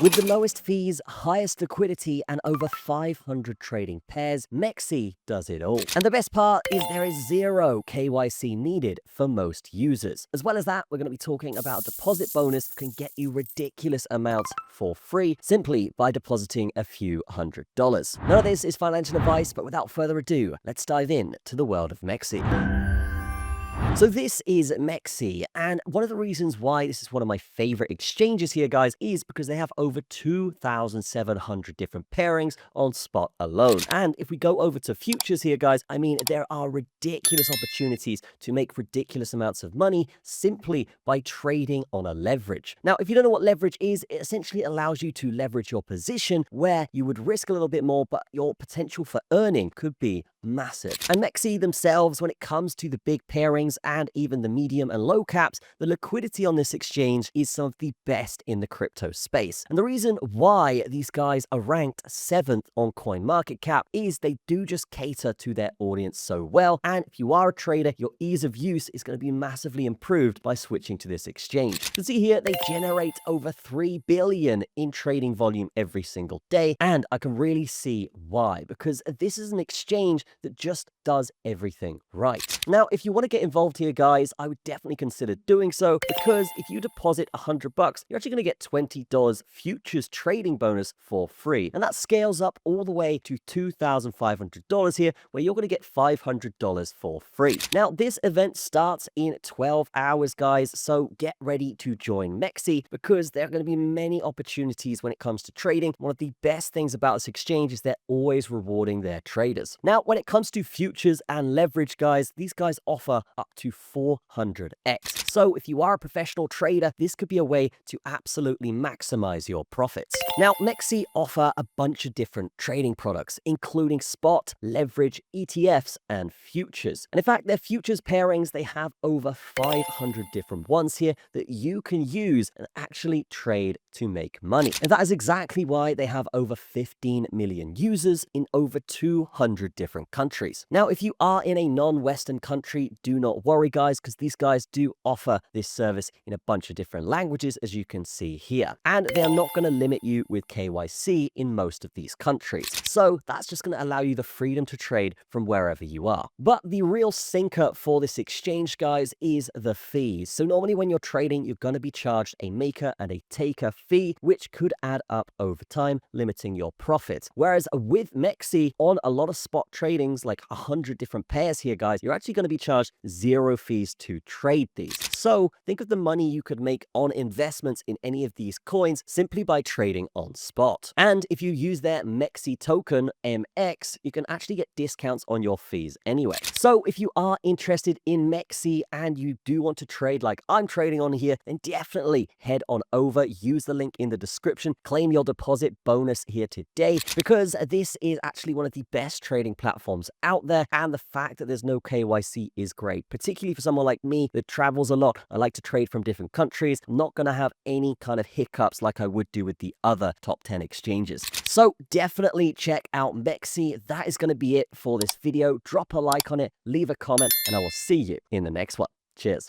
With the lowest fees, highest liquidity, and over 500 trading pairs, MEXC does it all. And the best part is there is zero KYC needed for most users. As well as that, we're going to be talking about a deposit bonus that can get you ridiculous amounts for free simply by depositing a few $100s. None of this is financial advice, but without further ado, let's dive in to the world of MEXC. So this is MEXC, and one of the reasons why this is one of my favorite exchanges here, guys, is because they have over 2,700 different pairings on spot alone. And if we go over to futures here, guys, I mean, there are ridiculous opportunities to make ridiculous amounts of money simply by trading on a leverage. Now, if you don't know what leverage is, it essentially allows you to leverage your position where you would risk a little bit more, but your potential for earning could be massive. And MEXC themselves, when it comes to the big pairings and even the medium and low caps, the liquidity on this exchange is some of the best in the crypto space. And the reason why these guys are ranked 7th on CoinMarketCap is they do just cater to their audience so well. And if you are a trader, your ease of use is going to be massively improved by switching to this exchange. You can see here they generate over 3 billion in trading volume every single day. And I can really see why, because this is an exchange that just does everything right. Now, if you want to get involved here, guys, I would definitely consider doing so, because if you deposit $100, you're actually going to get $20 futures trading bonus for free. And that scales up all the way to $2,500 here, where you're going to get $500 for free. Now, this event starts in 12 hours, guys, so get ready to join MEXC, because there are going to be many opportunities when it comes to trading. One of the best things about this exchange is they're always rewarding their traders. Now, when it comes to futures and leverage, guys, these guys offer up to 400x. So if you are a professional trader, this could be a way to absolutely maximize your profits. Now, MEXC offer a bunch of different trading products, including spot, leverage, ETFs, and futures. And in fact, their futures pairings, they have over 500 different ones here that you can use and actually trade to make money. And that is exactly why they have over 15 million users in over 200 different countries. Now, if you are in a non-Western country, do not worry, guys, because these guys do offer this service in a bunch of different languages, as you can see here. And they are not going to limit you with KYC in most of these countries. So that's just going to allow you the freedom to trade from wherever you are. But the real sinker for this exchange, guys, is the fees. So normally when you're trading, you're going to be charged a maker and a taker fee, which could add up over time, limiting your profit. Whereas with MEXC, on a lot of spot tradings, like 100 different pairs here, guys, you're actually going to be charged 0 fees to trade these. So think of the money you could make on investments in any of these coins simply by trading on spot. And if you use their MEXC token, MX, you can actually get discounts on your fees anyway. So if you are interested in MEXC and you do want to trade like I'm trading on here, then definitely head on over, use the link in the description, claim your deposit bonus here today, because this is actually one of the best trading platforms out there. And the fact that there's no KYC is great, particularly for someone like me that travels a lot. I like to trade from different countries. I'm not going to have any kind of hiccups like I would do with the other top 10 exchanges. So definitely check out MEXC. That is going to be it for this video. Drop a like on it, leave a comment, and I will see you in the next one. Cheers.